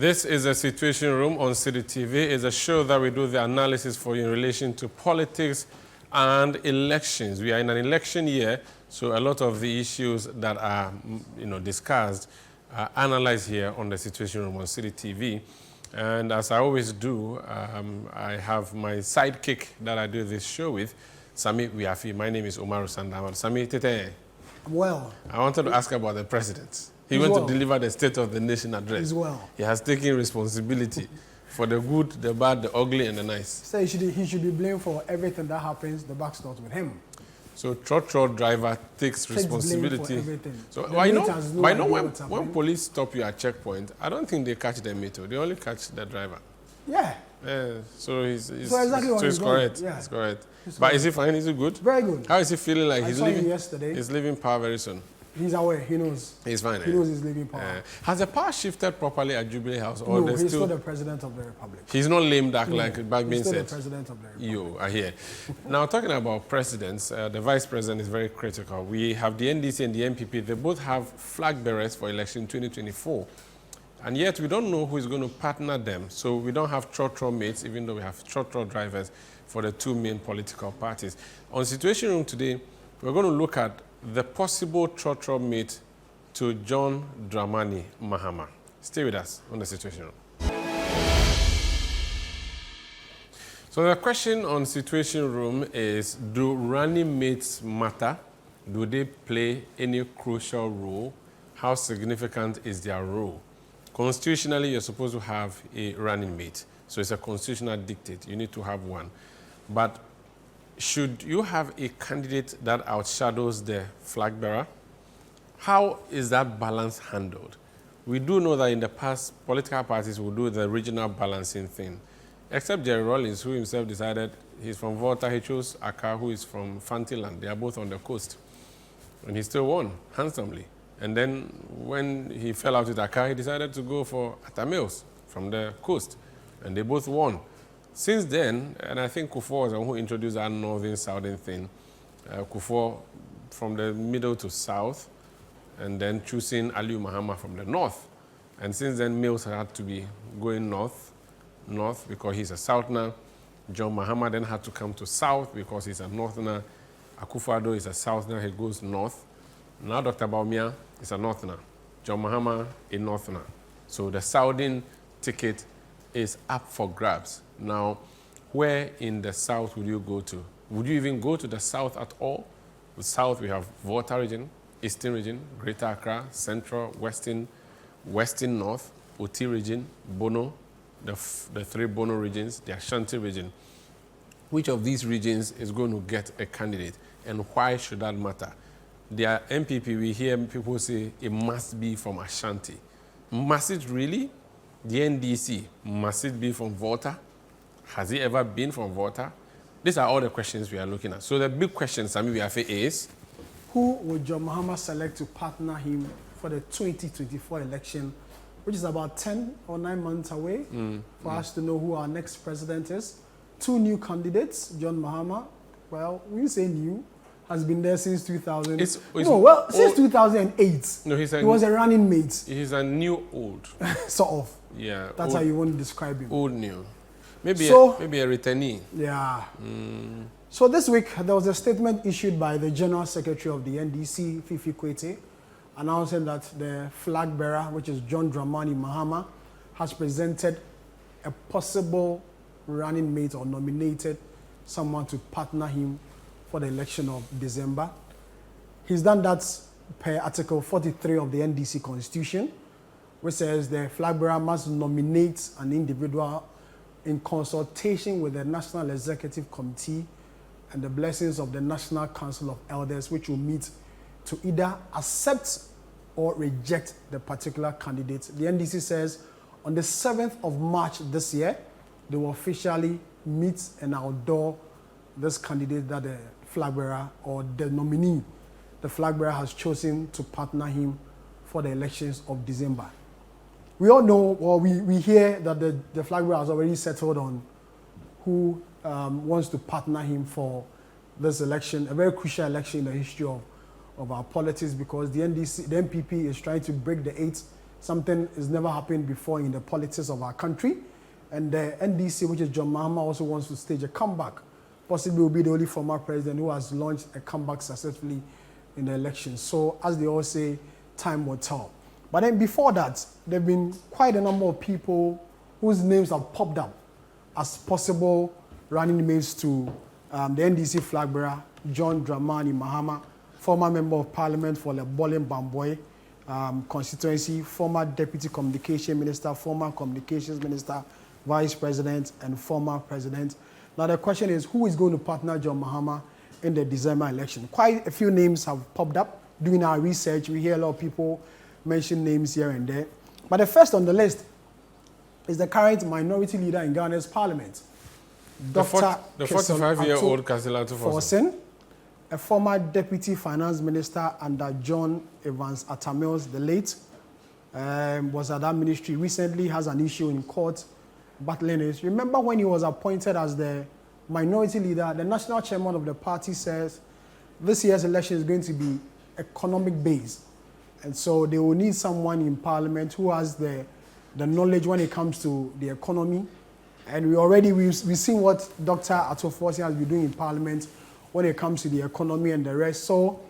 This is a Situation Room on Citi TV. It's a show that we do the analysis for you in relation to politics and elections. We are in an election year, so a lot of the issues that are discussed are analyzed here on the Situation Room on Citi TV. And as I always do, I have my sidekick that I do this show with, Sami Wiafi. My name is Omaru Sandaman. Sami, Tete. Well. I wanted to ask about the president. He went to deliver the State of the Nation address. He has taken responsibility for the good, the bad, the ugly, and the nice. So he should be blamed for everything that happens. The buck starts with him. So trotro driver takes responsibility. Blame for everything. So when police stop you at checkpoint, I don't think they catch the meter. They only catch the driver. Yeah. So he's correct. Yeah. It's correct. But is he fine? Is he good? Very good. How is he feeling like he's leaving yesterday? He's leaving power very soon. He's aware. He knows. He's fine. He knows he's leaving power. Has the power shifted properly at Jubilee House? Or no, he's still the president of the republic. He's not lame duck like back being said. He's still the president of the republic. You are here. Now, talking about presidents, the vice president is very critical. We have the NDC and the MPP. They both have flag bearers for election 2024. And yet, we don't know who is going to partner them. So we don't have trotro mates, even though we have trotro drivers for the two main political parties. On Situation Room today, we're going to look at the possible trotro mate to John Dramani Mahama. Stay with us on the Situation Room. So the question on Situation Room is, do running mates matter? Do they play any crucial role? How significant is their role? Constitutionally, you're supposed to have a running mate. So it's a constitutional dictate. You need to have one. But should you have a candidate that outshadows the flag bearer? How is that balance handled? We do know that in the past, political parties will do the regional balancing thing. Except Jerry Rawlings, who himself decided he's from Volta. He chose Accra, who is from Fantiland. They are both on the coast. And he still won handsomely. And then when he fell out with Accra, he decided to go for Atamils from the coast. And they both won. Since then, and I think Kufuor was the one who introduced that northern-southern thing, Kufuor from the middle to south, and then choosing Aliu Mahama from the north. And since then, Mills had to be going north because he's a southerner. John Mahama then had to come to south because he's a northerner. Akufo-Addo is a southerner, he goes north. Now Dr. Bawumia is a northerner. John Mahama, a northerner. So the southern ticket is up for grabs. Now, where in the south would you go to? Would you even go to the south at all? The south, we have Volta region, Eastern region, Greater Accra, Central, Western North, Oti region, Bono, the three Bono regions, the Ashanti region. Which of these regions is going to get a candidate, and why should that matter? The MPP, we hear people say it must be from Ashanti. Must it really? The NDC, must it be from Volta? Has it ever been from Volta? These are all the questions we are looking at. So the big question, Sami Wiafe, is... Who would John Mahama select to partner him for the 2024 election, which is about 10 or 9 months away for us to know who our next president is? Two new candidates, John Mahama, well, we say new, has been there since 2000. Since 2008. No, he was a running mate. He's a new old. Sort of. Yeah. That's how you want to describe him. Old new. Maybe a returnee. Yeah. So this week, there was a statement issued by the General Secretary of the NDC, Fifi Kwete, announcing that the flag bearer, which is John Dramani Mahama, has presented a possible running mate or nominated someone to partner him for the election of December. He's done that per Article 43 of the NDC Constitution, which says the flag bearer must nominate an individual in consultation with the National Executive Committee and the blessings of the National Council of Elders, which will meet to either accept or reject the particular candidate. The NDC says on the 7th of March this year, they will officially meet and outdoor this candidate that the flag bearer or the nominee, the flag bearer has chosen to partner him for the elections of December. We all know, or we hear that the flag bearer has already settled on who wants to partner him for this election, a very crucial election in the history of our politics, because the NDC, the MPP is trying to break the 8 Something has never happened before in the politics of our country. And the NDC, which is John Mahama, also wants to stage a comeback. Possibly will be the only former president who has launched a comeback successfully in the election. So, as they all say, time will tell. But then before that, there have been quite a number of people whose names have popped up as possible running mates to the NDC flag bearer, John Dramani Mahama, former member of parliament for the Bolin Bamboy constituency, former deputy communication minister, former communications minister, vice president, and former president. Now the question is, who is going to partner John Mahama in the December election? Quite a few names have popped up. Doing our research, we hear a lot of people mention names here and there. But the first on the list is the current minority leader in Ghana's parliament, Dr. The 45-year-old Kasila Forsen, a former deputy finance minister under John Evans Atamils, the late, was at that ministry. Recently has an issue in court battling it. Remember when he was appointed as the minority leader, the national chairman of the party says this year's election is going to be economic based. And so they will need someone in parliament who has the knowledge when it comes to the economy. And we've seen what Dr. Atoforsi has been doing in parliament when it comes to the economy and the rest. So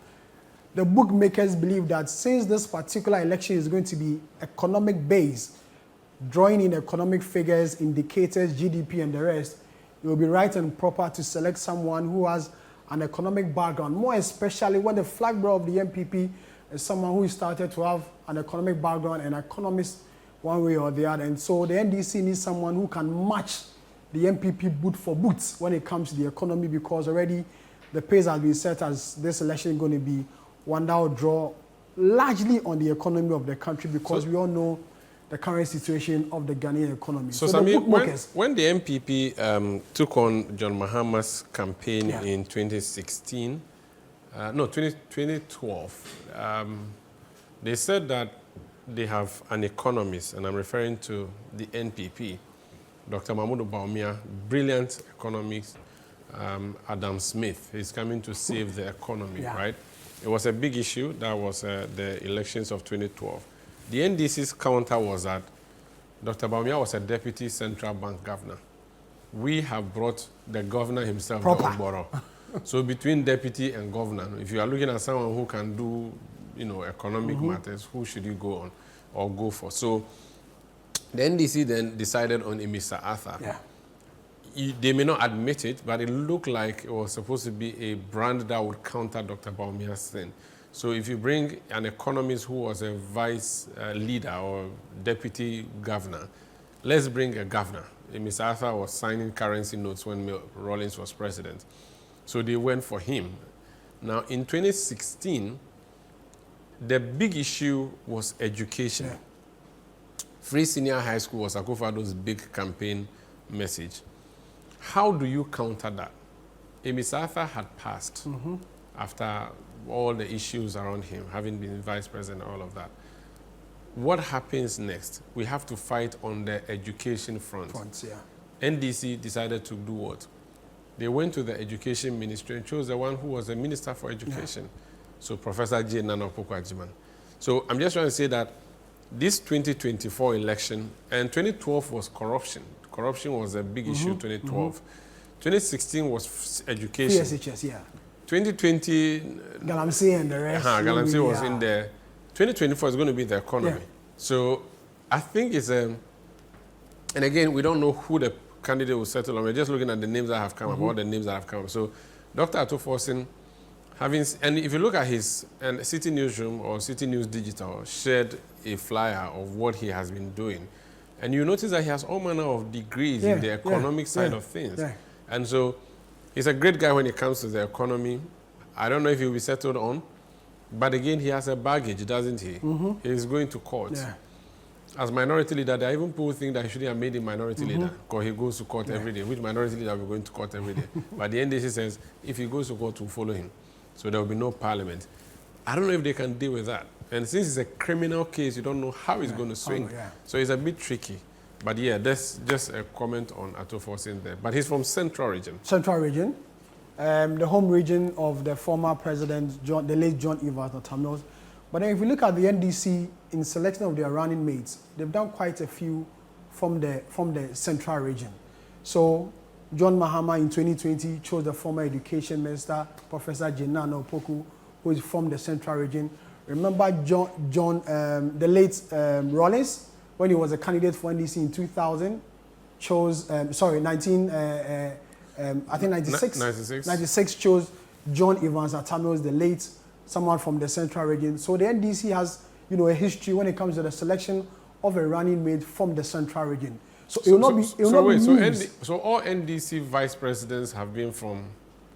the bookmakers believe that since this particular election is going to be economic based, drawing in economic figures, indicators, GDP and the rest, it will be right and proper to select someone who has an economic background, more especially when the flag bearer of the MPP is someone who started to have an economic background and economist one way or the other. And so the NDC needs someone who can match the MPP boot for boots when it comes to the economy, because already the pace has been set as this election is going to be one that will draw largely on the economy of the country, because we all know the current situation of the Ghanaian economy. So Sami, when the MPP took on John Mahama's campaign in 2016, 2012, they said that they have an economist, and I'm referring to the NPP, Dr. Mahmoud Baumia, brilliant economist, Adam Smith. He's coming to save the economy, right? It was a big issue. That was the elections of 2012. The NDC's counter was that Dr. Baumia was a deputy central bank governor. We have brought the governor himself, the Ogboro. So between deputy and governor, if you are looking at someone who can do, economic matters, who should you go on or go for? So the NDC then decided on Mr. Arthur. They may not admit it, but it looked like it was supposed to be a brand that would counter Dr. Baumia's thing. So if you bring an economist who was a vice leader or deputy governor, let's bring a governor. Mr. Arthur was signing currency notes when Rawlings was president. So they went for him. Now, in 2016, the big issue was education. Free senior high school was Akufo-Addo's big campaign message. How do you counter that? Mr. Arthur had passed after all the issues around him, having been vice president, all of that. What happens next? We have to fight on the education front. NDC decided to do what? They went to the education ministry and chose the one who was the minister for education. So Professor J. Naana Opoku. So I'm just trying to say that this 2024 election, and 2012 was corruption. Corruption was a big issue, 2012. 2016 was education. PSHS, 2020... Galamsey and the rest. Galamsey was in there. 2024 is going to be the economy. So I think it's a... And again, we don't know who the candidate will settle on. We're just looking at the names that have come up, all the names that have come up. So Dr. Atoforsen, and if you look at his Citi Newsroom or Citi News Digital, shared a flyer of what he has been doing. And you notice that he has all manner of degrees in the economic side of things. And so he's a great guy when it comes to the economy. I don't know if he'll be settled on, but again, he has a baggage, doesn't he? He's going to court. As minority leader, there are even people who think that he shouldn't have made him minority leader because he goes to court every day. Which minority leader will be going to court every day? But the NDC says if he goes to court, we'll follow him. So there will be no parliament. I don't know if they can deal with that. And since it's a criminal case, you don't know how it's going to swing. So it's a bit tricky. But yeah, that's just a comment on Atoforsen there. But he's from Central Region. Central Region. The home region of the former president, the late John Evans Atamils, But then if you look at the NDC in selection of their running mates, they've done quite a few from the central region. So John Mahama in 2020 chose the former education minister, Professor Naana Opoku, who is from the central region. Remember the late Rollins, when he was a candidate for NDC in 2000, chose, 96 chose John Evans Atamils, the late, someone from the central region. So the NDC has, a history when it comes to the selection of a running mate from the central region. So it will not be. So all NDC vice presidents have been from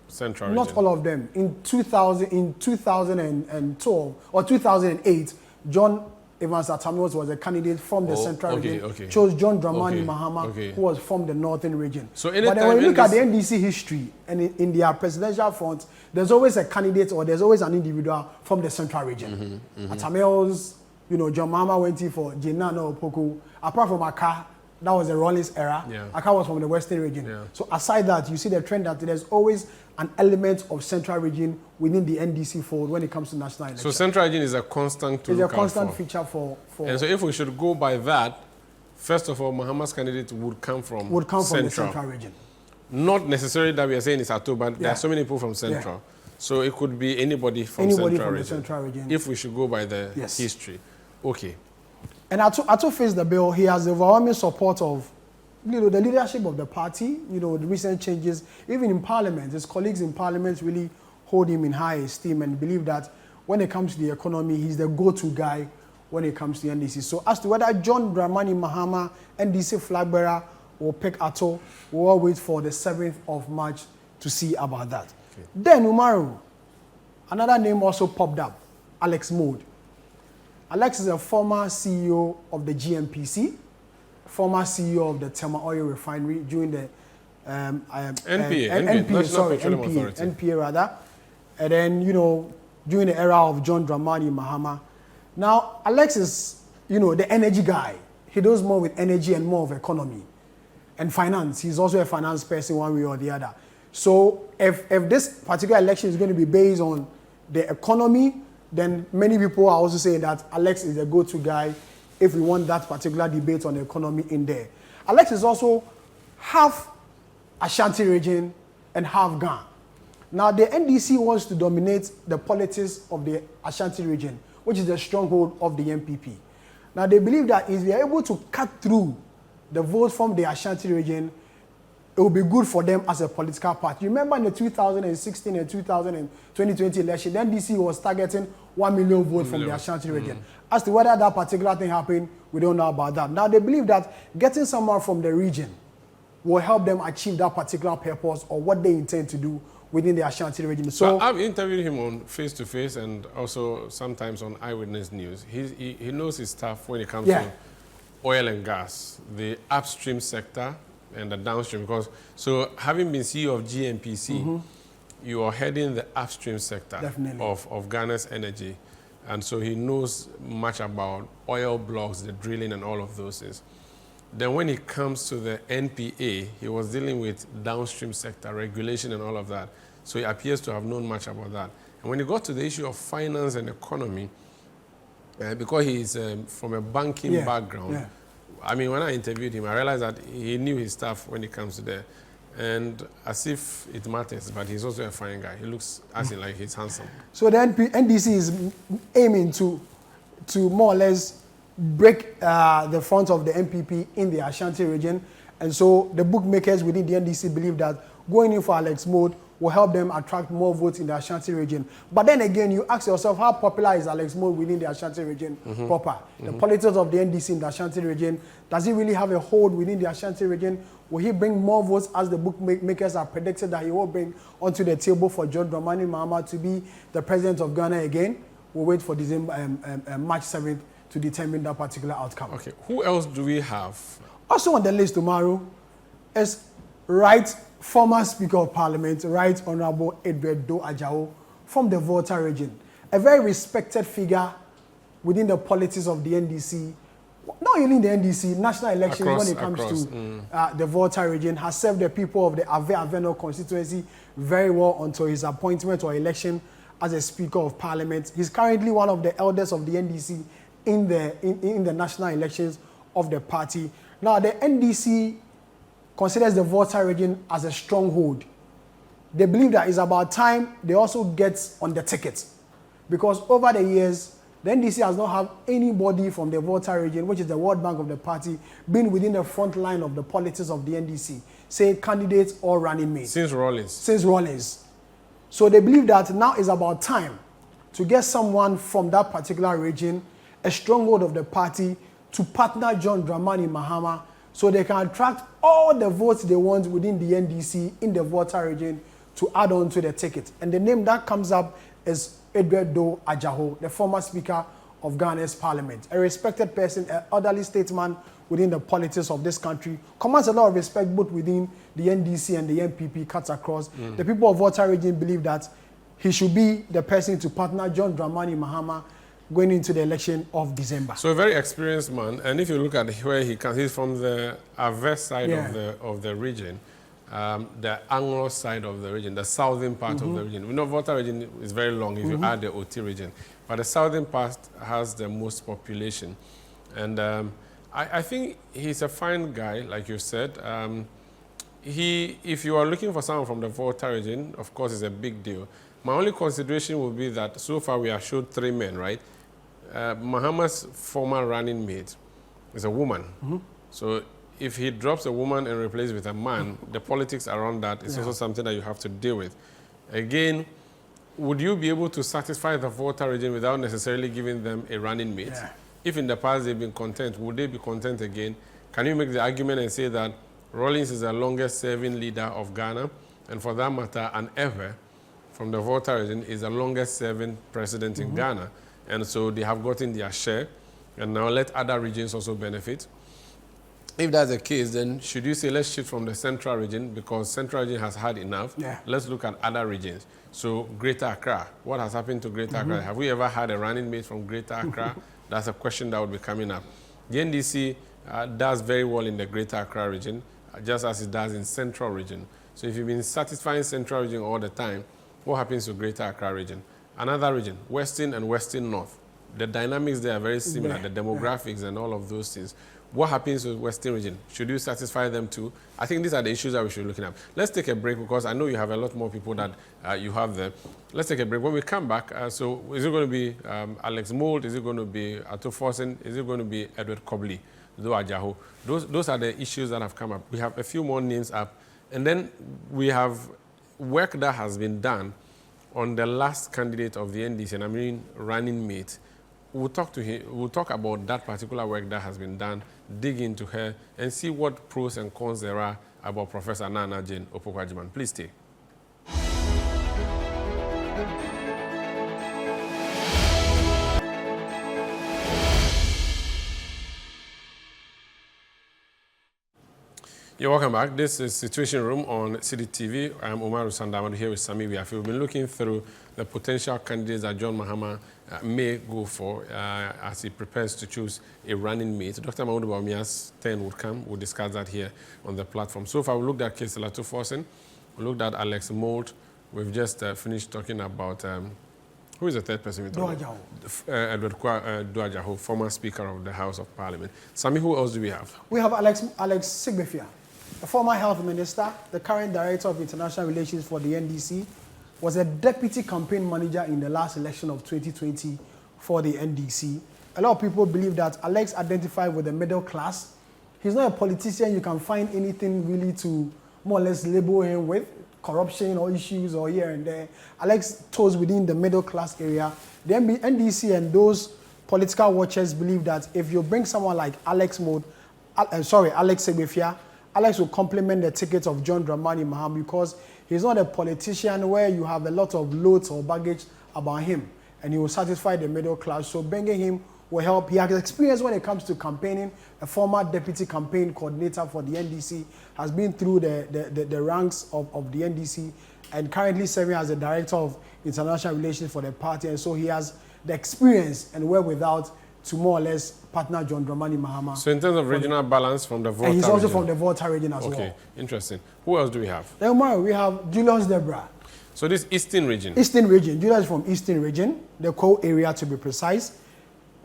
central region. Not all of them. In 2012 or 2008, John Evans Atamils was a candidate from the central region. Chose John Dramani Mahama, who was from the northern region. So but then when you look at the NDC history and in their presidential front, there's always a candidate or there's always an individual from the central region. Atamils, John Mahama went in for Naana Opoku. Apart from Aka, that was the Rollins era. Yeah. Aka was from the western region. Yeah. So aside that, you see the trend that there's always an element of central region within the NDC fold when it comes to national elections. So central region is a constant to It's look a constant out feature for. And so if we should go by that, first of all, Mahama's candidate would come from the central region. Not necessarily that we are saying it's Ato, but there are so many people from central. So it could be anybody from the region, central region. If we should go by the history. Okay. And Ato faced the bill. He has the overwhelming support of the leadership of the party, the recent changes, even in parliament. His colleagues in parliament really hold him in high esteem and believe that when it comes to the economy, he's the go-to guy when it comes to NDC. So as to whether John Dramani Mahama, NDC flag bearer, will pick Ato, we'll all wait for the 7th of March to see about that. Okay. Then Umaru, another name also popped up, Alex Mode. Alex is a former CEO of the GMPC, former CEO of the Tema Oil Refinery during the NPA rather. And then, during the era of John Dramani Mahama. Now, Alex is, the energy guy. He does more with energy and more of economy and finance. He's also a finance person one way or the other. So if this particular election is going to be based on the economy, then many people are also saying that Alex is the go-to guy if we want that particular debate on the economy in there. Alex is also half Ashanti region and half Ghana. Now, the NDC wants to dominate the politics of the Ashanti region, which is the stronghold of the MPP. Now, they believe that if they are able to cut through the votes from the Ashanti region, it will be good for them as a political party. Remember in the 2016 and 2020 election, the NDC was targeting 1 million votes from the Ashanti region. As to whether that particular thing happened, we don't know about that. Now, they believe that getting someone from the region will help them achieve that particular purpose or what they intend to do within the Ashanti region. So I've interviewed him on face-to-face and also sometimes on Eyewitness News. He knows his stuff when it comes to oil and gas, the upstream sector and the downstream. Because so having been CEO of GMPC, you are heading the upstream sector of Ghana's energy. And so he knows much about oil blocks, the drilling and all of those things. Then when it comes to the NPA, he was dealing with downstream sector regulation and all of that. So he appears to have known much about that. And when he got to the issue of finance and economy, because he's from a banking background, I mean, when I interviewed him, I realized that he knew his stuff when it comes to there. And as if it matters, but he's also a fine guy. He looks as in like he's handsome. So the NDC is aiming to more or less break the front of the MPP in the Ashanti region. And so the bookmakers within the NDC believe that going in for Alex Mode will help them attract more votes in the Ashanti region. But then again, you ask yourself, how popular is Alex Mode within the Ashanti region proper? The politics of the NDC in the Ashanti region, does he really have a hold within the Ashanti region? Will he bring more votes as the bookmakers are predicted that he will bring onto the table for John Dramani Mahama to be the president of Ghana again? We'll wait for March 7th to determine that particular outcome. Okay, who else do we have? Also on the list tomorrow is former Speaker of Parliament, Right Honourable Edward Do Ajao from the Volta region. A very respected figure within the politics of the NDC. Not only in the NDC, national elections when it comes to the Volta region, has served the people of the Ave Aveno constituency very well until his appointment or election as a Speaker of Parliament. He's currently one of the elders of the NDC in the national elections of the party. Now, the NDC considers the Volta region as a stronghold. They believe that it's about time they also get on the ticket, because over the years, the NDC has not had anybody from the Volta region, which is the World Bank of the party, been within the front line of the politics of the NDC, say candidates or running mates. Since Rawlings. Since Rawlings. So they believe that now is about time to get someone from that particular region, a stronghold of the party, to partner John Dramani Mahama, so they can attract all the votes they want within the NDC in the Volta region to add on to the ticket. And the name that comes up is Electoral Ajaho, the former Speaker of Ghana's Parliament, a respected person, an elderly statesman within the politics of this country, commands a lot of respect both within the NDC and the NPP cuts across. The people of Volta region believe that he should be the person to partner John Dramani Mahama going into the election of December. So a very experienced man, and if you look at where he comes, he's from the Aves side of the region, the Anglo side of the region, the southern part of the region. We know Volta region is very long if you add the OT region, but the southern part has the most population. And I think he's a fine guy, like you said. If you are looking for someone from the Volta region, of course, it's a big deal. My only consideration would be that so far we have showed 3 men, right? Mahama's former running mate is a woman. So if he drops a woman and replaces with a man, the politics around that is also something that you have to deal with. Again, would you be able to satisfy the Volta region without necessarily giving them a running mate? If in the past they've been content, would they be content again? Can you make the argument and say that Rawlings is the longest serving leader of Ghana, and for that matter, an ever from the Volta region is the longest serving president in Ghana, and so they have gotten their share, and now let other regions also benefit? If that's the case, then should you say let's shift from the central region, because central region has had enough? Let's look at other regions. So Greater Accra, what has happened to Greater Accra? Have we ever had a running mate from Greater Accra? That's a question that would be coming up. The NDC does very well in the Greater Accra region, just as it does in central region. So if you've been satisfying central region all the time, what happens to Greater Accra region? Another region, Western and Western North. The dynamics there are very similar, the demographics and all of those things. What happens to Western region? Should you satisfy them too? I think these are the issues that we should be looking at. Let's take a break, because I know you have a lot more people that you have there. Let's take a break. When we come back, so is it going to be Alex Mould? Is it going to be Ato Forsen? Is it going to be Edward Cobley? Ajaho? Those are the issues that have come up. We have a few more names up. And then we have work that has been done on the last candidate of the NDC, and I mean running mate. We'll talk to him. We'll talk about that particular work that has been done, dig into her, and see what pros and cons there are about Professor Naana Jane Opoku. Please stay. You're welcome back. This is Citiuation Room on Citi TV. I'm Omar Sandamadu here with Sami Wiafi. We've been looking through the potential candidates that John Mahama may go for as he prepares to choose a running mate. Dr. Mahmoud Bawumia's turn would come. We'll discuss that here on the platform. So far, we looked at Case Ato Forsen. We looked at Alex Mould. We've just finished talking about who is the third person we talked about? Edward Ajaho, former Speaker of the House of Parliament. Sami, who else do we have? We have Alex Sigbefia, the former health minister, the current director of international relations for the NDC, was a deputy campaign manager in the last election of 2020 for the NDC. A lot of people believe that Alex identified with the middle class. He's not a politician you can find anything really to more or less label him with, corruption or issues or here and there. Alex toes within the middle class area. The NDC and those political watchers believe that if you bring someone like Alex Sigbefia, Alex will complement the ticket of John Dramani Mahama, because he's not a politician where you have a lot of loads or baggage about him, and he will satisfy the middle class. So bringing him will help. He has experience when it comes to campaigning. A former deputy campaign coordinator for the NDC, has been through the ranks of the NDC, and currently serving as the director of international relations for the party. And so he has the experience and wherewithal to more or less partner John Dramani Mahama. So in terms of regional balance from the Volta region. And he's also from the Volta region as well. Okay, interesting. Who else do we have? Then we have Julius Debra. So this Eastern region? Eastern region. Julius is from Eastern region, the core area to be precise.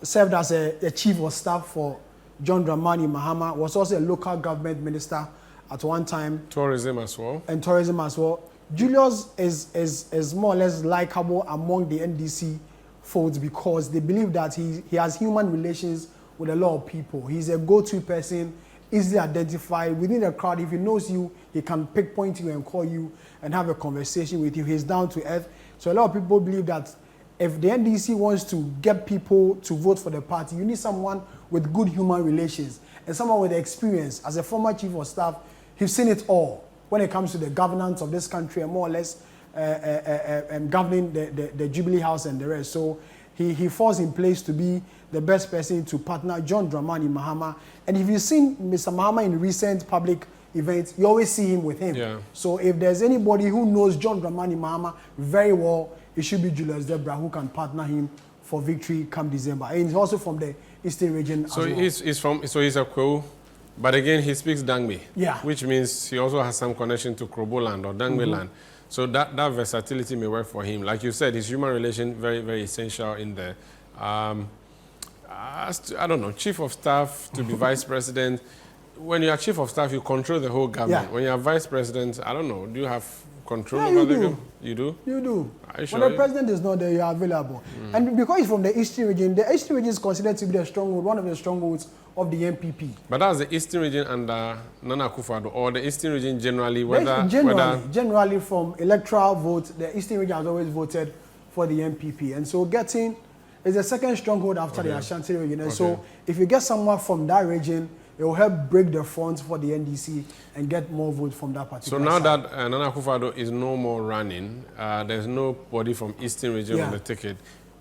Served as a chief of staff for John Dramani Mahama, was also a local government minister at one time. Tourism as well. And tourism as well. Julius is more or less likable among the NDC folks because they believe that he has human relations with a lot of people. He's a go-to person, easily identified. Within the crowd, if he knows you, he can pinpoint you and call you and have a conversation with you. He's down to earth. So a lot of people believe that if the NDC wants to get people to vote for the party, you need someone with good human relations and someone with experience. As a former chief of staff, he's seen it all when it comes to the governance of this country and more or less governing the Jubilee House and the rest. So he falls in place to be the best person to partner John Dramani Mahama. And if you've seen Mr. Mahama in recent public events, you always see him with him. Yeah. So if there's anybody who knows John Dramani Mahama very well, it should be Julius Debra, who can partner him for victory come December. And he's also from the Eastern region so as well. He's a Kwewu, but again he speaks Dangme. Yeah. Which means he also has some connection to Krobo land or Dangme land. So that versatility may work for him. Like you said, his human relation very, very essential in there. I don't know, chief of staff to be vice president. When you are chief of staff, you control the whole government. Yeah. When you are vice president, I don't know, do you have control Yeah, over you the do. government? You do? You do. Are you sure? When the president is not there, you are available. And because he's from the Eastern region, the Eastern region is considered to be the stronghold, one of the strongholds of the MPP. But that's the Eastern region under Nana Akufo-Addo, or the Eastern region generally, whether... Generally from electoral vote, the Eastern region has always voted for the MPP. And so getting is the second stronghold after the Ashanti region. And so if you get someone from that region, it will help break the front for the NDC and get more votes from that particular So now side. that Nana Akufo-Addo is no more running, there's nobody from Eastern region on the ticket.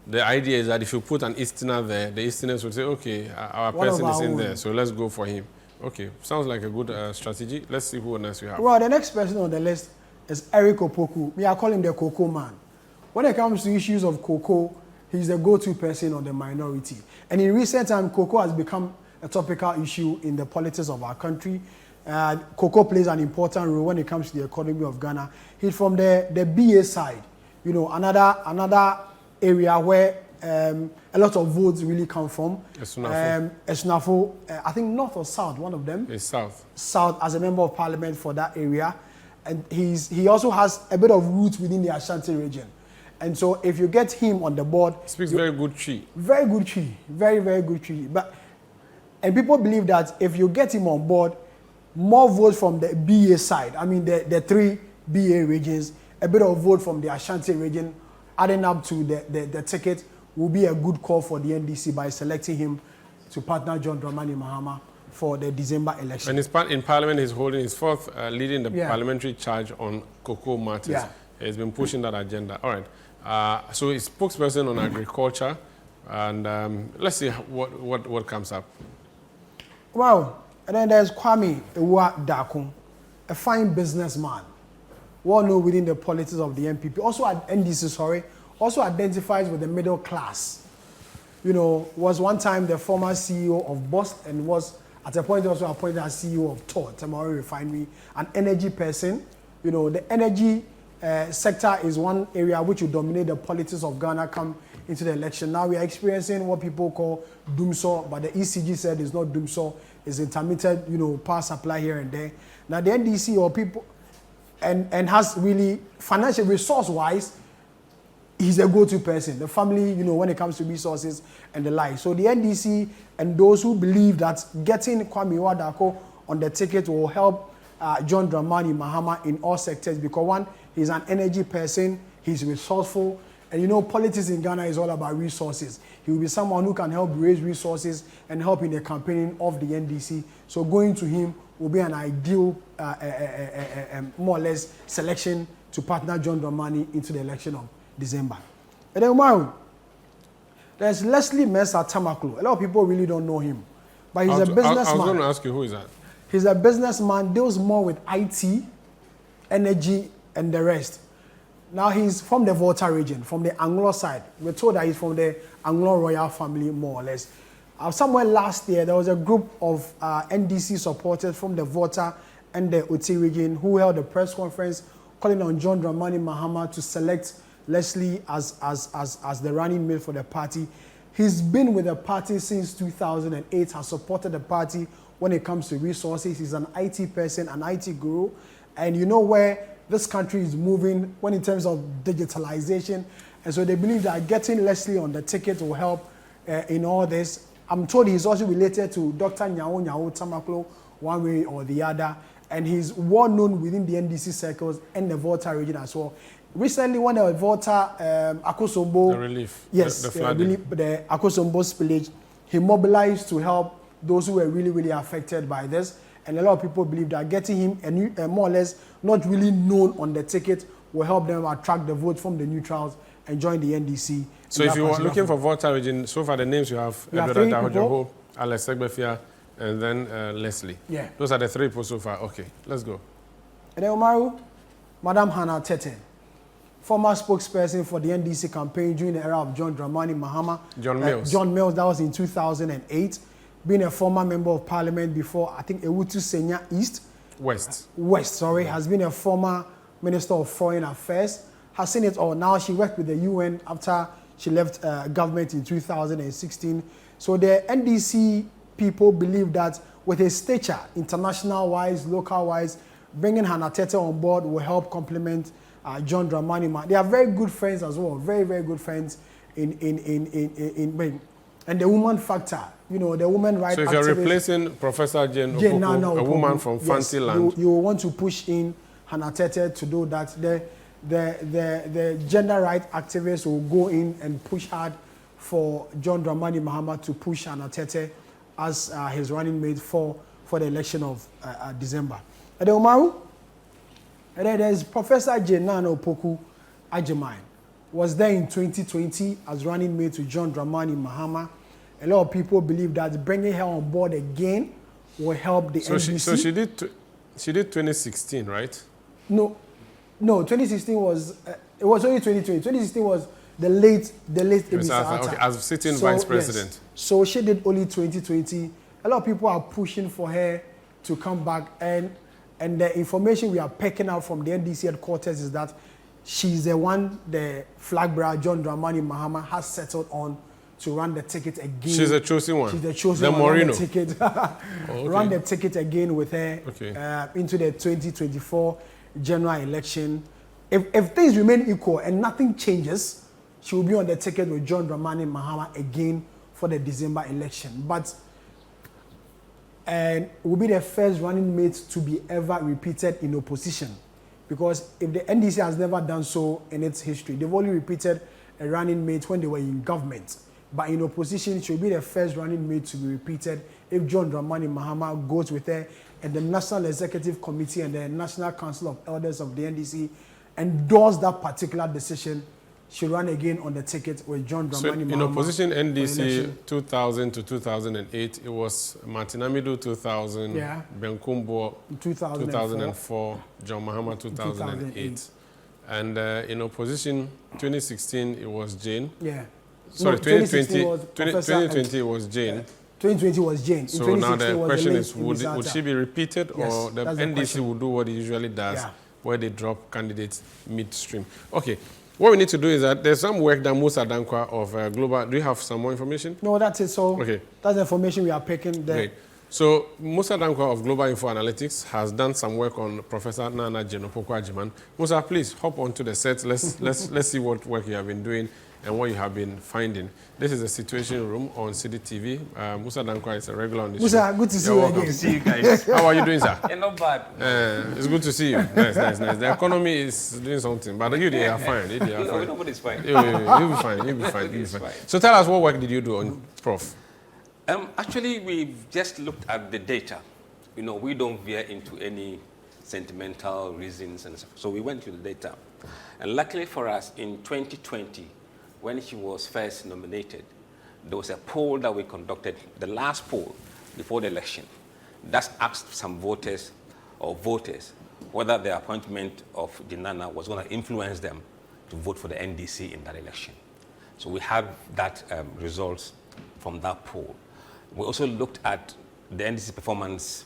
The idea is that if you put an Easterner there, the Easterners will say, okay, our person is in there, so let's go for him. Okay, sounds like a good strategy. Let's see who else we have. Well, the next person on the list is Eric Opoku. I call him the cocoa man. When it comes to issues of cocoa, he's the go-to person on the minority. And in recent time, cocoa has become a topical issue in the politics of our country. Cocoa plays an important role when it comes to the economy of Ghana. He's from the BA side, you know, another area where a lot of votes really come from. Esunafo, I think north or south, one of them. It's south. South as a member of parliament for that area. And he also has a bit of roots within the Ashanti region. And so if you get him on the board... Speaks very good tree. Very good tree. Very, very good tree. And people believe that if you get him on board, more votes from the BA side, I mean the three BA regions, a bit of vote from the Ashanti region, adding up to the ticket will be a good call for the NDC by selecting him to partner John Dramani Mahama for the December election. And in Parliament, he's holding his fourth, leading the parliamentary charge on cocoa matters. Yeah. He's been pushing that agenda. All right. So he's spokesperson on agriculture, and let's see what comes up. Well, and then there's Kwame Ewa Dakun, a fine businessman, well known within the politics of the MPP, also at NDC, also identifies with the middle class. You know, was one time the former CEO of Bost and was at a point also appointed as CEO of Tor, Tamari Refinery, an energy person. You know, the energy sector is one area which will dominate the politics of Ghana come into the election. Now we are experiencing what people call doomsaw, but the ECG said it's not doomsaw, it's intermittent, you know, power supply here and there. Now the NDC or people, and has really financial resource-wise, he's a go-to person. The family, you know, when it comes to resources and the like. So the NDC and those who believe that getting Kwame Wadako on the ticket will help John Dramani Mahama in all sectors because one, he's an energy person, he's resourceful, and you know, politics in Ghana is all about resources. He will be someone who can help raise resources and help in the campaigning of the NDC. So going to him will be an ideal, more or less, selection to partner John Dramani into the election of December. And then Umaru, there's Leslie Mensah Tamaklo. A lot of people really don't know him, but he's a businessman. I was going to ask you, who is that? He's a businessman, deals more with IT, energy, and the rest. Now he's from the Volta region, from the Anglo side. We're told that he's from the Anglo royal family, more or less. Somewhere last year, there was a group of NDC supporters from the Volta and the Oti region who held a press conference calling on John Dramani Mahama to select Leslie as the running mate for the party. He's been with the party since 2008, has supported the party when it comes to resources. He's an IT person, an IT guru, and you know where this country is moving when in terms of digitalization, and so they believe that getting Leslie on the ticket will help in all this. I'm told he's also related to Dr. Nyao Tamaklo, one way or the other, and he's well known within the NDC circles and the Volta region as well. Recently, when the Volta Akosombo, the relief, yes, the flooding, the Akosombo spillage, he mobilized to help those who were really affected by this, and a lot of people believe that getting him more or less not really known on the ticket will help them attract the vote from the neutrals and join the NDC. So if you are looking for Volta region, so far the names you have, Edward Dahojoho, Alex Segbefia, and then Leslie. Yeah. Those are the three people so far. Okay, let's go. And then Umaru, Madam Hannah Tete, former spokesperson for the NDC campaign during the era of John Dramani Mahama. John Mills. John Mills, that was in 2008. Being a former member of parliament before, I think, Ewutu Senya West, has been a former Minister of Foreign Affairs. Has seen it all. Now she worked with the UN after she left government in 2016. So the NDC people believe that with his stature, international-wise, local-wise, bringing Hannah Tete on board will help complement John Dramani Mahama. They are very good friends as well, very good friends and the woman factor, you know, the woman right. So if you're replacing Professor Jane Opoku, a woman from Fancy Land, you want to push in Hannah Tete to do that. The gender rights activists will go in and push hard for John Dramani Mahama to push Hannah Tete as his running mate for the election of December. And then Umaru, and then there's Professor Naana Opoku Ajimai, was there in 2020 as running mate to John Dramani Mahama. A lot of people believe that bringing her on board again will help the NDC. So she did 2016, right? No, 2016 was, it was only 2020. 2016 was the late okay, as sitting vice president. Yes. So she did only 2020. A lot of people are pushing for her to come back, and the information we are picking out from the NDC headquarters is that she's the one the flag bearer John Dramani Mahama has settled on to run the ticket again. She's the chosen one. She's the chosen one. Moreno. Run the ticket. Okay. Run the ticket again with her into the 2024 general election. If things remain equal and nothing changes, she will be on the ticket with John Dramani Mahama again for the December election. But will be the first running mate to be ever repeated in opposition. Because if the NDC has never done so in its history, they've only repeated a running mate when they were in government. But in opposition, she will be the first running mate to be repeated if John Dramani Mahama goes with her and the National Executive Committee and the National Council of Elders of the NDC endorse that particular decision. She'll run again on the ticket with John Dramani Mahama. In opposition, NDC 2000 to 2008, it was Martin Amidu 2000, Benkumbo 2004, John Mahama 2008. And in opposition, 2016, it was Jane. Yeah. Sorry, No, 2020 was Jane. 2020 was Jane. So now the question is, would she be repeated, or the NDC will do what it usually does, where they drop candidates midstream? Okay. What we need to do is that there's some work that Musa Dankwa of Global. Do you have some more information? No, that's it. So okay. That's the information we are picking there. Great. So Musa Dankwa of Global Info Analytics has done some work on Professor Naana Opoku Ajiman. Musa, please hop onto the set. Let's see what work you have been doing and what you have been finding. This is the Citiuation Room on Citi TV. Musa Dankwa is a regular on the show. Musa, good to see you again. Good to see you guys. How are you doing, sir? Yeah, not bad. It's good to see you. Nice. The economy is doing something, but they are fine. Nobody's fine. You'll be fine. So tell us, what work did you do on Prof? Actually, we've just looked at the data. You know, we don't veer into any sentimental reasons and stuff. So we went to the data. And luckily for us, in 2020, when she was first nominated, there was a poll that we conducted, the last poll before the election, that asked some voters whether the appointment of Naana was going to influence them to vote for the NDC in that election. So we have that results from that poll. We also looked at the NDC performance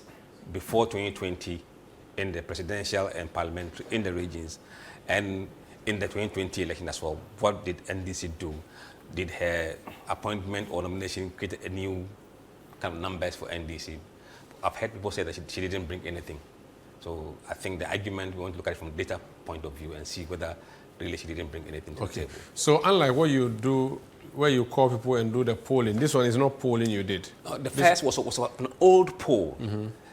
before 2020 in the presidential and parliamentary in the regions, and in the 2020 election as well. What did NDC do? Did her appointment or nomination create a new kind of numbers for NDC? I've heard people say that she didn't bring anything. So I think the argument, we want to look at it from a data point of view and see whether really she didn't bring anything to the table. So unlike what you do, where you call people and do the polling, this one is not polling you did? The first was an old poll.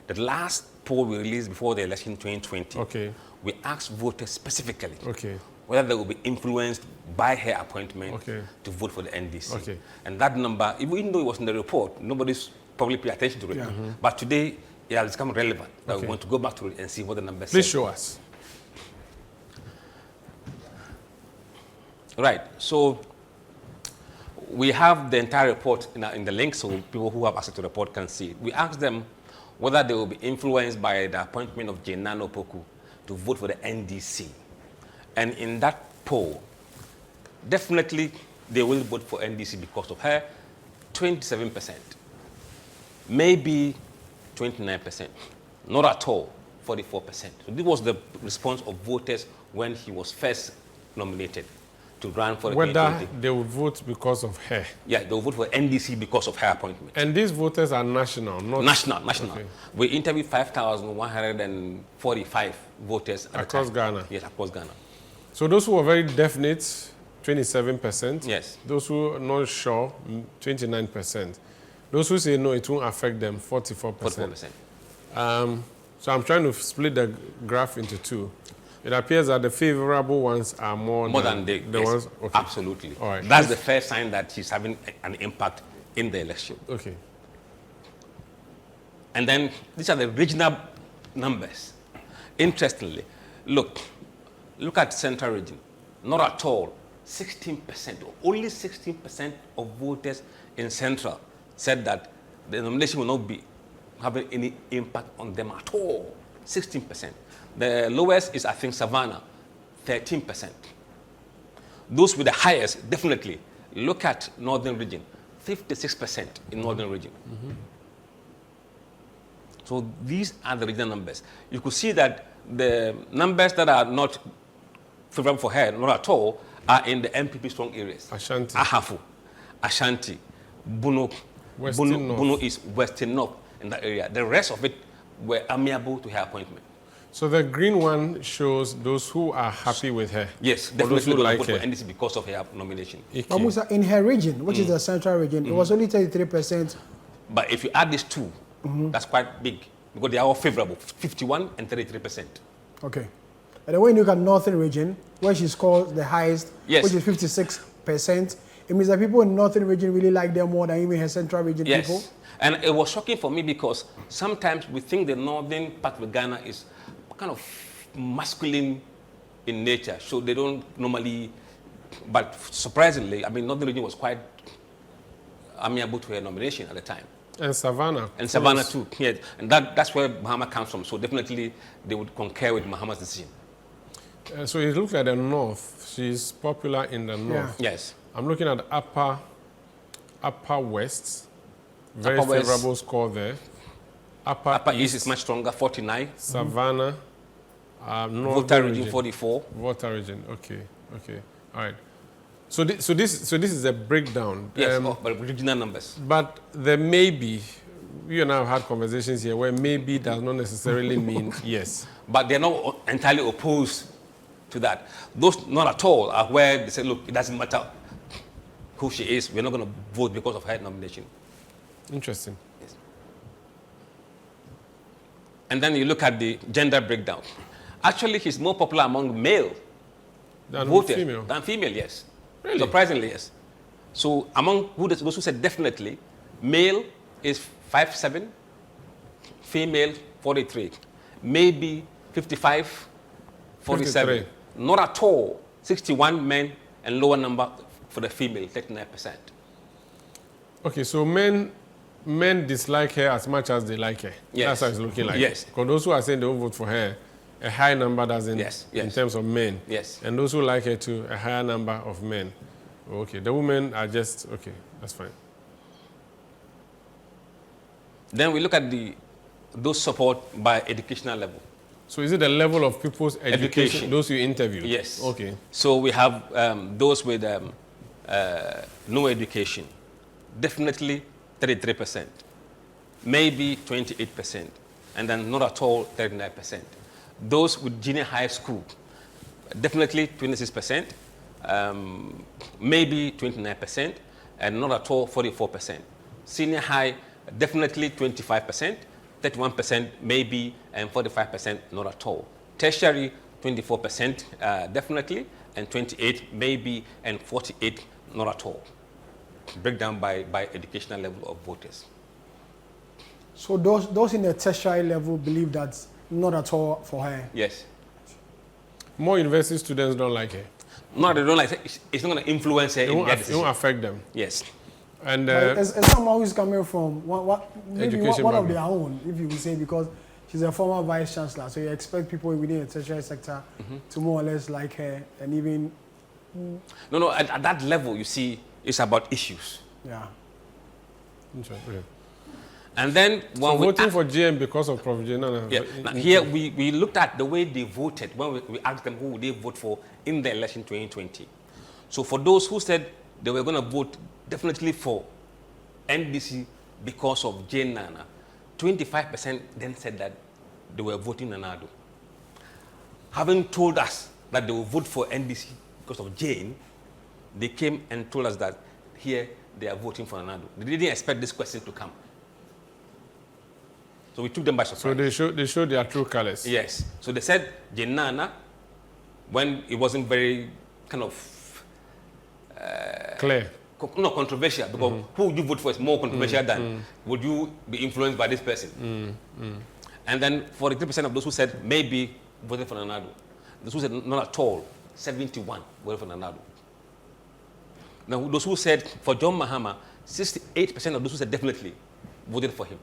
The last poll we released before the election 2020. Okay. We asked voters specifically Okay. whether they will be influenced by her appointment Okay. to vote for the NDC. Okay. And that number, even though it was in the report, nobody's probably paid attention to it. But today, it has become relevant. That we want to go back to it and see what the numbers say. Please show us. Right. So we have the entire report in the link, so people who have access to the report can see it. We asked them whether they will be influenced by the appointment of Naana Opoku to vote for the NDC. And in that poll, definitely they will vote for NDC because of her, 27%. Maybe 29%. Not at all, 44%. So this was the response of voters when he was first nominated to run for the Whether 2020. they will vote because of her. Yeah, they will vote for NDC because of her appointment. And these voters are national, not... National. Okay. We interviewed 5,145 voters at Across the time. Ghana. Yes, across Ghana. So those who are very definite, 27%. Yes. Those who are not sure, 29%. Those who say no, it won't affect them, 44%. 44%. So I'm trying to split the graph into two. It appears that the favorable ones are more than the yes, ones. Okay. Absolutely. All right. That's the first sign that she's having an impact in the election. Okay. And then these are the regional numbers. Interestingly, look at Central Region. Not at all. 16%, only 16% of voters in Central said that the nomination will not be having any impact on them at all. 16%. The lowest is, I think, Savannah, 13%. Those with the highest, definitely, look at Northern Region, 56% in Northern Region. So these are the regional numbers. You could see that the numbers that are not favorable for her, not at all, are in the MPP strong areas. Ashanti. Ahafu, Ashanti, Bono, Western North. Bono is Western North in that area. The rest of it were amiable to her appointment. So the green one shows those who are happy with her. Yes, or definitely those who going like to vote her. for NDC because of her nomination. Okay. But Musa, in her region, which is the Central Region, it was only 33%. But if you add these two, that's quite big because they are all favorable, 51 and 33%. Okay. And then when you look at Northern Region, where she scores the highest, Yes. which is 56%, it means that people in Northern Region really like them more than even her Central Region Yes. people. And it was shocking for me because sometimes we think the northern part of Ghana is kind of masculine in nature, so they don't normally, but surprisingly, I mean, Northern Region was quite amiable to her nomination at the time. And Savannah. And Savannah too, yes. And that's where Mahama comes from, so definitely they would concur with Mahama's decision. So it looks like the north. She's popular in the north. Yes. I'm looking at upper west. Very Upper West. favorable score there. Upper East is much stronger, 49. Savannah. Northern Volta region, 44. Volta region. Okay. Okay. All right. So this is a breakdown. Yes, but regional numbers. But there may be, you and I have had conversations here where maybe does not necessarily mean yes. But they're not entirely opposed to that. Those not at all are where they say, look, it doesn't matter who she is. We're not going to vote because of her nomination. Interesting. Yes. And then you look at the gender breakdown. Actually, he's more popular among male voters than female, yes. Really? Surprisingly, yes. So among those who said definitely, male is 57, female 43, maybe 55, 47. 53. Not at all. 61 men and lower number for the female, 39%. Okay, so men dislike her as much as they like her. Yes. That's how it's looking like. Yes. Because those who are saying they won't vote for her, a high number doesn't, Yes, in yes. terms of men. Yes. And those who like her too, a higher number of men. Okay, the women are just, okay, that's fine. Then we look at those support by educational level. So is it the level of people's education, those you interviewed? Yes. Okay. So we have those with no education, definitely 33%, maybe 28%, and then not at all 39%. Those with junior high school, definitely 26%, maybe 29%, and not at all 44%. Senior high, definitely 25%, 31% maybe, and 45% not at all. Tertiary, 24% definitely, and 28 maybe, and 48 not at all. Breakdown by educational level of voters. So those in the tertiary level believe that's not at all for her? Yes. More university students don't like her? No, they don't like it. It's not going to influence her in their decision. It won't affect them? Yes. And as someone who's coming from maybe one of their own, if you would say, because she's a former vice chancellor, so you expect people within the tertiary sector to more or less like her, and even... No, at that level, you see, it's about issues. Yeah. Interesting. And then when we voting for GM because of Prof. Naana. Yeah. Now, here we looked at the way they voted when we asked them who would they vote for in the election 2020. So for those who said they were going to vote definitely for NDC because of Jane Naana, 25% then said that they were voting Nanado. Having told us that they will vote for NDC because of Jane, they came and told us that here they are voting for Nanado. They didn't expect this question to come. So we took them by surprise. So they showed their true colors. Yes. So they said Jane Naana, when it wasn't very kind of clear. No, controversial, because who would you vote for is more controversial than would you be influenced by this person. And then 43% of those who said maybe voted for Nanado. Those who said not at all, 71 voted for Nanado. Now those who said for John Mahama, 68% of those who said definitely voted for him.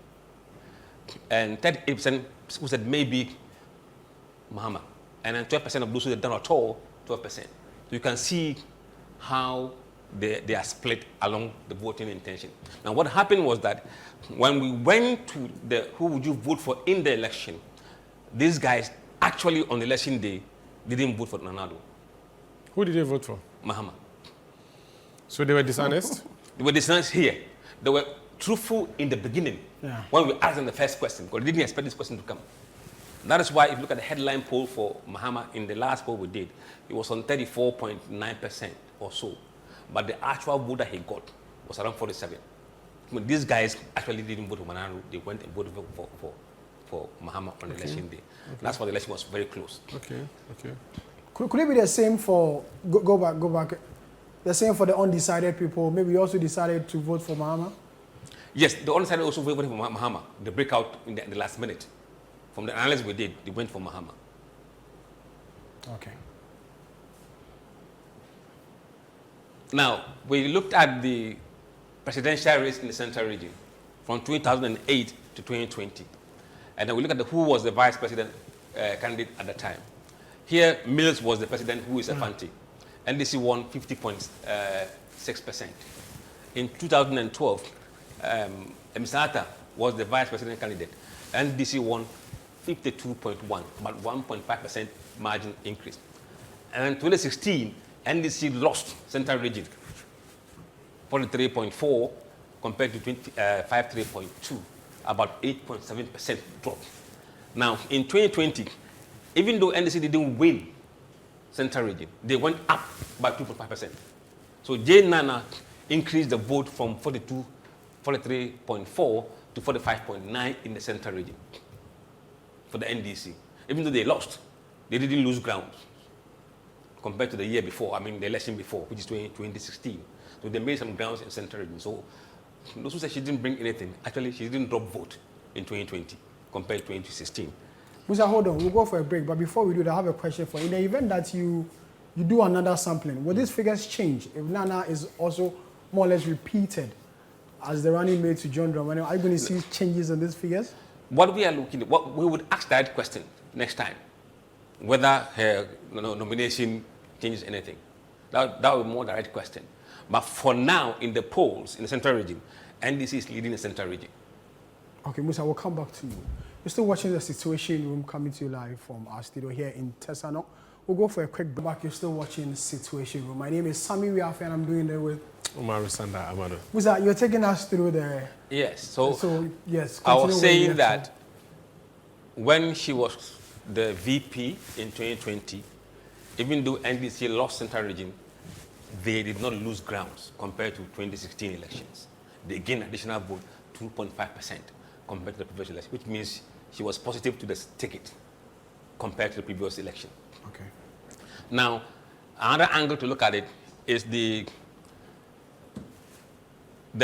And 38% who said maybe Mahama. And then 12% of those who said not at all, 12%. So you can see how they are split along the voting intention. Now what happened was that when we went to the who would you vote for in the election, these guys actually on election day didn't vote for Nanado. Who did they vote for? Mahama. So they were dishonest? They were dishonest here. They were truthful in the beginning when we asked them the first question, because they didn't expect this question to come. That is why if you look at the headline poll for Mahama in the last poll we did, it was on 34.9% or so. But the actual vote that he got was around 47. When these guys actually didn't vote for Manano, they went and voted for Mahama on election day. That's why the election was very close. Okay. Could it be the same for, go back, the same for the undecided people? Maybe you also decided to vote for Mahama? Yes, the undecided also voted for Mahama. They break out in the last minute. From the analysis we did, they went for Mahama. Okay. Now, we looked at the presidential race in the central region from 2008 to 2020. And then we look at who was the vice president candidate at the time. Here, Mills was the president, who is a Fanti. NDC won 50.6%. In 2012, Emisata was the vice president candidate. NDC won 52.1, about 1.5% margin increase. And in 2016, NDC lost central region, 43.4 compared to 53.2, about 8.7% drop. Now, in 2020, even though NDC didn't win central region, they went up by 2.5%. So Jane Naana increased the vote from 43.4 to 45.9 in the central region for the NDC. Even though they lost, they didn't lose ground compared to the year before, I mean the election before, which is 2016. So they made some grounds in central region. So those who said she didn't bring anything, actually she didn't drop vote in 2020 compared to 2016. Musa, hold on, we'll go for a break. But before we do that, I have a question for you. In the event that you do another sampling, will these figures change if Nana is also more or less repeated as the running mate to John Dramani? Are you going to see changes in these figures? What we are looking at, what we would ask that question next time, whether her nomination changes anything. That would be a more direct question. But for now, in the polls in the central region, NDC is leading the central region. Okay, Musa, we'll come back to you. You're still watching the Situation Room coming to you live from our studio here in Tesano. We'll go for a quick break. You're still watching the Situation Room. My name is Sammy Wiafe and I'm doing it with Umaru Sanda Amado. Musa, you're taking us through the... Yes, so yes, I was saying that when she was the VP in 2020, even though NDC lost Central Region, they did not lose grounds compared to 2016 elections. They gained additional vote, 2.5% compared to the previous election, which means she was positive to the ticket compared to the previous election. Okay. Now, another angle to look at it is the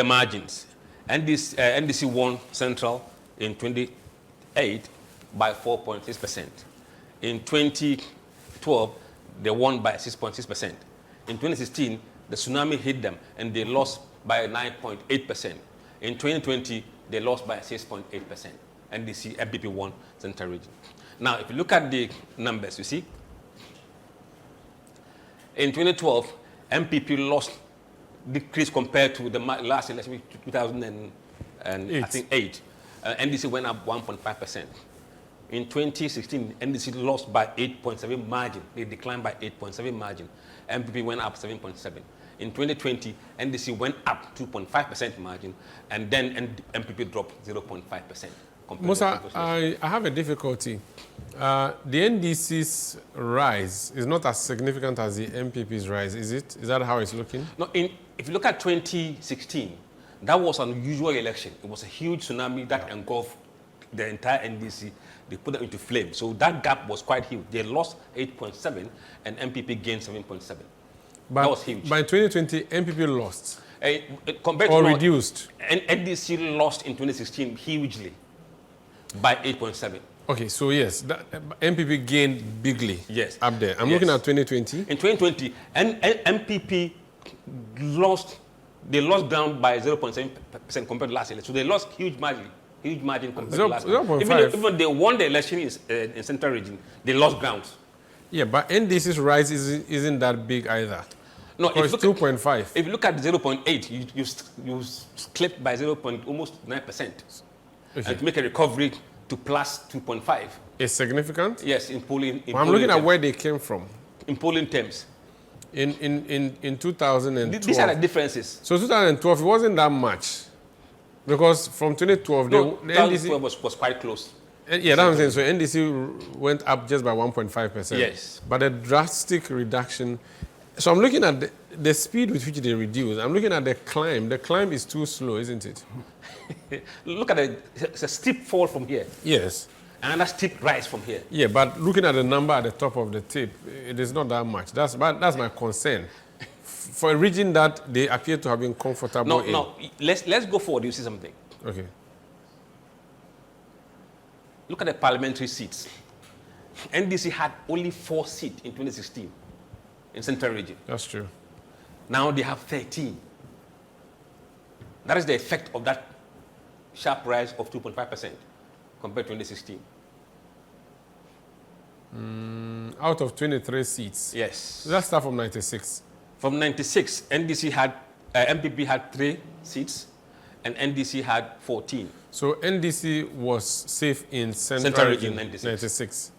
margins. NDC won Central in 28 by 4.6%. In 2012, they won by 6.6%. In 2016, the tsunami hit them and they lost by 9.8%. In 2020, they lost by 6.8%. NDC, MPP won Central Region. Now, if you look at the numbers, you see, in 2012, MPP lost, decreased compared to the last election, 2008. NDC went up 1.5%. In 2016, NDC lost by 8.7 margin. They declined by 8.7 margin. MPP went up 7.7. In 2020, NDC went up 2.5% margin, and then MPP dropped 0.5%. Musa, I have a difficulty. The NDC's rise is not as significant as the MPP's rise, is it? Is that how it's looking? No, if you look at 2016, that was an unusual election. It was a huge tsunami that engulfed the entire NDC. They put them into flame. So that gap was quite huge. They lost 8.7 and MPP gained 7.7. That was huge. By 2020, MPP lost. Compared or to reduced. And NDC lost in 2016 hugely by 8.7. Okay, so yes, MPP gained bigly. Yes. Up there. I'm looking at 2020. In 2020, MPP lost, they lost down by 0.7% compared to last election. So they lost huge margin compared to last year. Even they won the election in Central Region, they lost grounds. Yeah, but NDC's rise isn't that big either. No, it's 2.5. If you look at 0.8, you slipped by almost 9%. Okay. And to make a recovery to plus 2.5. It's significant? Yes, in polling. I'm looking at where they came from. In polling terms. In 2012. These are the differences. So 2012, it wasn't that much. Because from 2012, the 2012 was quite close. Yeah, that's what I'm saying. So NDC went up just by 1.5%. Yes. But a drastic reduction. So I'm looking at the speed with which they reduce. I'm looking at the climb. The climb is too slow, isn't it? Look at it's a steep fall from here. Yes. And a steep rise from here. Yeah, but looking at the number at the top of the tip, it is not that much. That's my concern. For a region that they appear to have been comfortable in. No, let's go forward. You see something. Okay. Look at the parliamentary seats. NDC had only 4 seats in 2016 in Central Region. That's true. Now they have 13. That is the effect of that sharp rise of 2.5% compared to 2016. Out of 23 seats. Yes. Let's start from 96. From 96, MPP had 3 seats and NDC had 14. So NDC was safe in Central Region 96.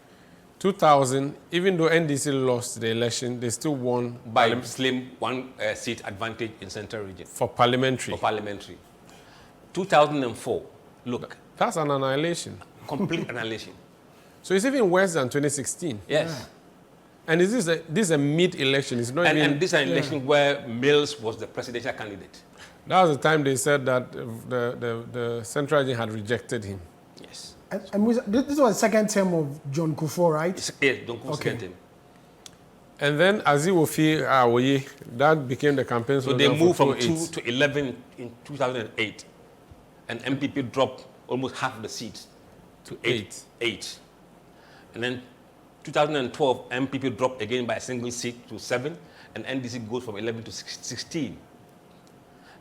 2000, even though NDC lost the election, they still won by slim 1 seat advantage in Central Region. For parliamentary. 2004, look. That's an annihilation. Complete annihilation. So it's even worse than 2016. Yes. Yeah. And this is a mid-election. It's not and this is an election where Mills was the presidential candidate. That was the time they said that the Central Region had rejected him. Yes. And this was the second term of John Kufuor, right? Yes, John Kufuor's second term. And then Aziwofi Awoye, that became the campaign slogan. So they moved from 2 to 11 in 2008. And MPP dropped almost half the seats to 8. And then 2012, MPP dropped again by a single seat to 7, and NDC goes from 11 to 16.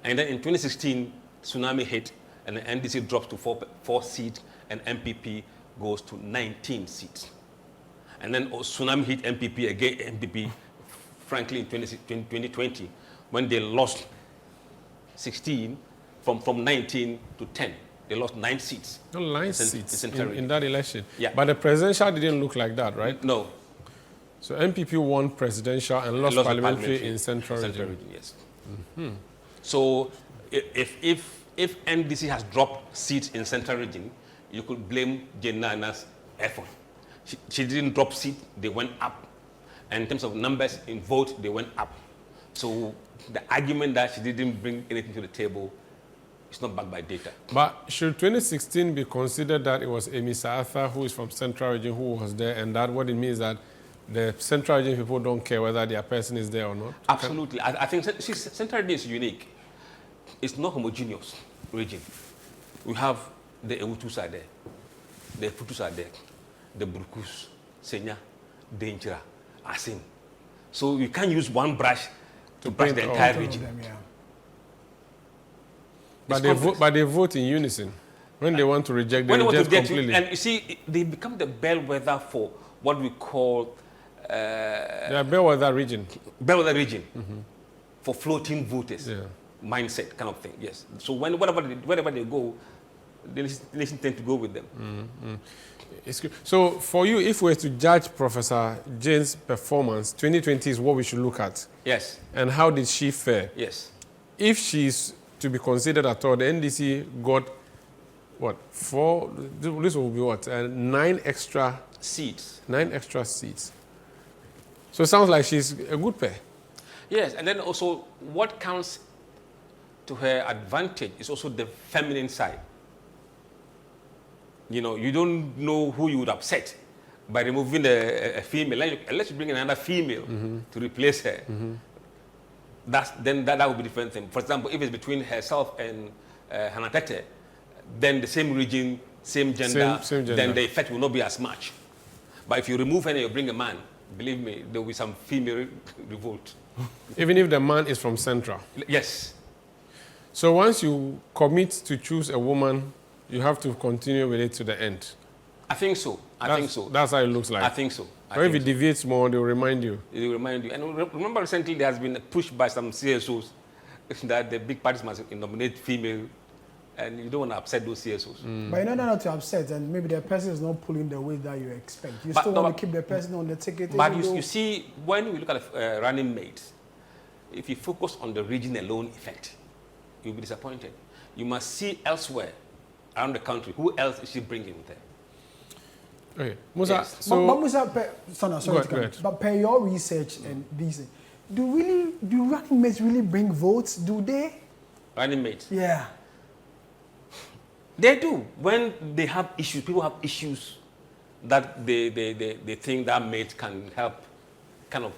And then in 2016, tsunami hit, and the NDC drops to 4 seats, and MPP goes to 19 seats. And then tsunami hit MPP again. MPP, frankly, in 2020, when they lost 16 from 19 to 10, They lost 9 seats. No, 9 seats in in that election. Yeah. But the presidential didn't look like that, right? No. So MPP won presidential and lost parliamentary in Central Region. Yes. So if NDC has dropped seats in Central Region, you could blame Naana's effort. She didn't drop seat, they went up. And in terms of numbers in vote, they went up. So the argument that she didn't bring anything to the table is not backed by data. But should 2016 be considered that it was Amy Arthur, who is from Central Region, who was there, and that what it means that the Central Region people don't care whether their person is there or not? Absolutely. I think Central Region is unique. It's not homogeneous region. We have the Ewutus are there, the Futus are there, the Brukus, Senya, Denjira, Asin. So you can't use one brush to brush the entire region. But they vote in unison. When they want to reject, they reject completely. And you see, they become the bellwether for what we call... they are bellwether region. Bellwether region. For floating voters. Yeah. Mindset kind of thing, yes. So wherever they go, the nation tend to go with them. It's good. So for you, if we were to judge Professor Jane's performance, 2020 is what we should look at. Yes. And how did she fare? Yes. If she's to be considered at all, the NDC got, what, 4, this will be what, 9 extra seats. 9 extra seats. So it sounds like she's a good pair. Yes, and then also what counts to her advantage is also the feminine side. You know, you don't know who you would upset by removing a female. Unless you bring in another female to replace her. Then that would be a different thing. For example, if it's between herself and Hannah Tete, then the same region, same gender, then the effect will not be as much. But if you remove her and you bring a man, believe me, there will be some female revolt. Even if the man is from Central? Yes. So once you commit to choose a woman, you have to continue with it to the end? I think so. I think so. That's how it looks like? I think so. Or if it deviates more, they'll remind you? They will remind you. And remember recently there has been a push by some CSOs that the big parties must nominate female, and you don't want to upset those CSOs. But in order not to upset, and maybe the person is not pulling the weight that you expect, you still want to keep the person on the ticket. But you see, when we look at running mates, if you focus on the region alone effect, you'll be disappointed. You must see elsewhere around the country, who else is she bringing there? Okay, Musa, yes. so... But Musa, but per your research and these, do running mates really bring votes? Do they? Running mates? Yeah. They do. When they have issues, people have issues that they think that mate can help kind of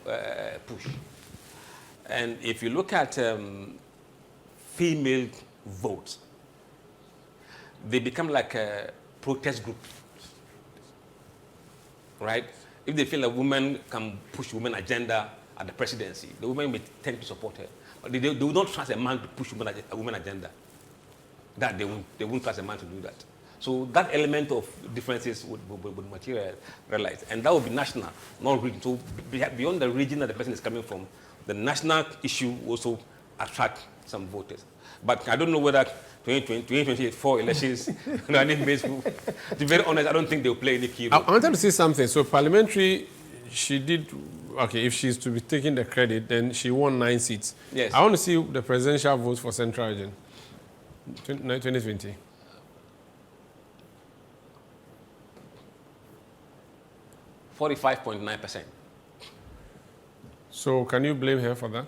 push. And if you look at female votes, they become like a protest group, right? If they feel a woman can push women agenda at the presidency, the women may tend to support her. But they will not trust a man to push a woman agenda. That they won't trust a man to do that. So that element of differences would materialize. And that would be national, not region. So beyond the region that the person is coming from, the national issue will also attract some voters. But I don't know whether 2024 elections, to be very honest, I don't think they'll play any key role. I wanted to say something. So parliamentary, she did, okay, if she's to be taking the credit, then she won 9 seats. Yes. I want to see the presidential votes for Central Region, 2020. .9%. So can you blame her for that?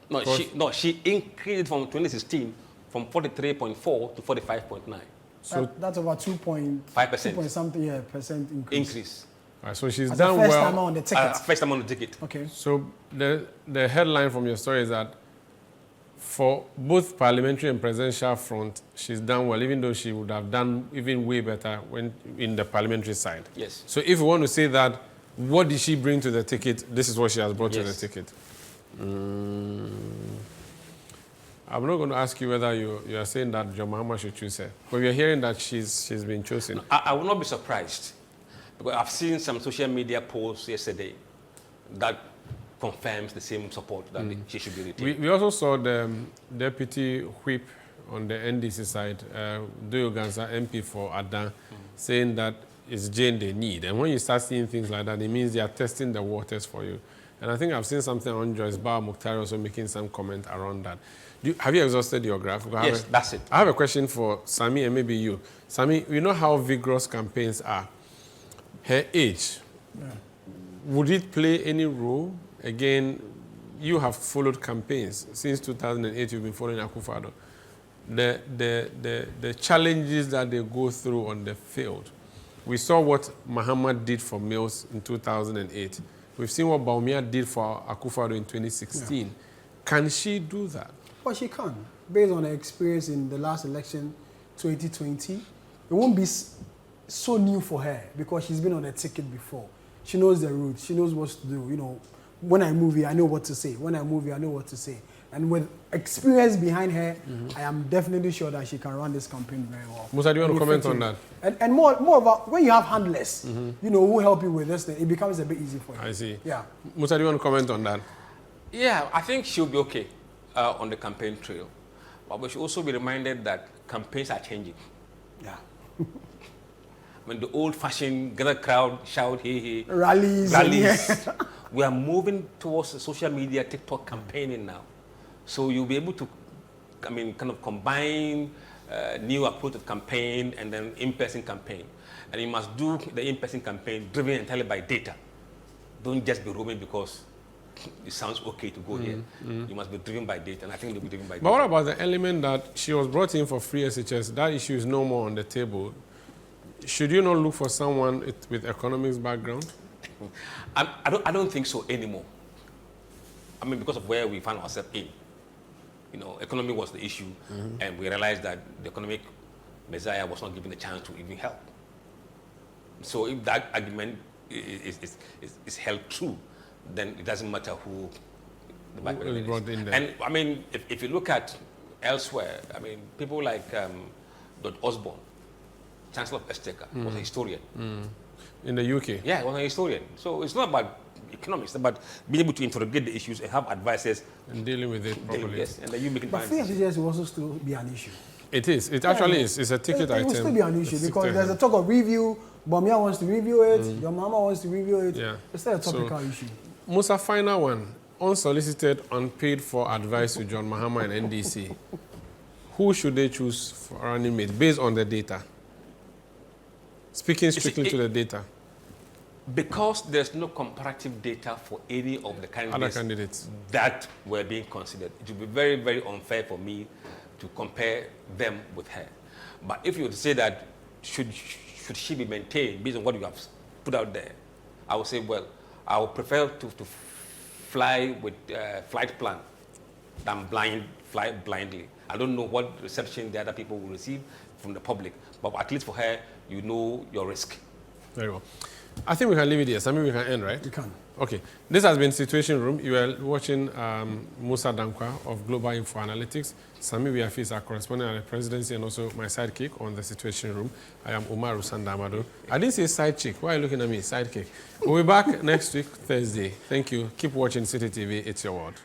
No, she increased from 2016 from 43.4 to 45.9. So that's about 2.5% something percent increase. Right, so she's as done well. First time on the ticket. First time on the ticket. Okay. So the headline from your story is that for both parliamentary and presidential front, she's done well, even though she would have done even way better when in the parliamentary side. Yes. So if you want to say that, what did she bring to the ticket? This is what she has brought to the ticket. I'm not going to ask you whether you are saying that John Mahama should choose her, but we are hearing that she's been chosen. I will not be surprised, because I've seen some social media posts yesterday that confirms the same support that she should be retained. We also saw the deputy whip on the NDC side, Doyo Gansa, MP for Adan, saying that it's Jane they need. And when you start seeing things like that, it means they are testing the waters for you. And I think I've seen something on Joyce Bar Mukhtar also making some comment around that. Have you exhausted your graph? Yes, that's it. I have a question for Sami and maybe you. Sami, you know how vigorous campaigns are. Her age, would it play any role? Again, you have followed campaigns. Since 2008, you've been following Akufo-Addo. The challenges that they go through on the field. We saw what Mahama did for Mills in 2008. We've seen what Bawumia did for Akufo-Addo in 2016. Yeah. Can she do that? Well, she can. Based on her experience in the last election, 2020, it won't be so new for her because she's been on a ticket before. She knows the route. She knows what to do. You know, when I move here, I know what to say. When I move here, I know what to say. And with experience behind her, I am definitely sure that she can run this campaign very well. Musa, do you want to comment on that? And more about when you have handlers, you know, who help you with this thing, it becomes a bit easy for you. I see. Yeah. Musa, do you want to comment on that? Yeah, I think she'll be okay on the campaign trail. But we should also be reminded that campaigns are changing. Yeah. When the old-fashioned gather crowd, shout, hey, hey. Rallies. We are moving towards social media, TikTok campaigning now. So you'll be able to, kind of combine new approach of campaign and then in-person campaign. And you must do the in-person campaign driven entirely by data. Don't just be roaming because it sounds okay to go here. You must be driven by data, and I think they'll be driven by data. But what about the element that she was brought in for free SHS? That issue is no more on the table. Should you not look for someone with economics background? I don't think so anymore. I mean, because of where we found ourselves in. You know, economy was the issue, and we realized that the economic messiah was not given a chance to even help. So if that argument is held true, then it doesn't matter who the background is. And I mean, if you look at elsewhere, I mean, people like Dr. Osborne, Chancellor of Exchequer, was a historian. In the UK? Yeah, he was a historian. So it's not about economics, it's about being able to interrogate the issues and have advisors. And dealing with it properly. Yes, and then you make it. But free SHS will also still be an issue. It is. It actually is. It's a ticket item. It will still be an issue because there's a talk of review. Bawumia wants to review it. Your mama wants to review it. Yeah. It's still a topical issue. Musa, final one. Unsolicited, unpaid for advice to John Mahama and NDC. Who should they choose for running mate based on the data? Speaking strictly to the data. Because there's no comparative data for any of the candidates that were being considered, it would be very, very unfair for me to compare them with her. But if you were to say that should she be maintained based on what you have put out there, I would say, well, I would prefer to fly with flight plan than fly blindly. I don't know what reception the other people will receive from the public, but at least for her, you know your risk. Very well. I think we can leave it here. Sami, we can end, right? We can. Okay. This has been Citiuation Room. You are watching Musa Dankwa of Global Info Analytics. Sami Wiafi is our correspondent at the presidency and also my sidekick on the Citiuation Room. I am Umaru Sandamado. I didn't say side chick. Why are you looking at me? Sidekick. We'll be back next week, Thursday. Thank you. Keep watching Citi TV. It's your world.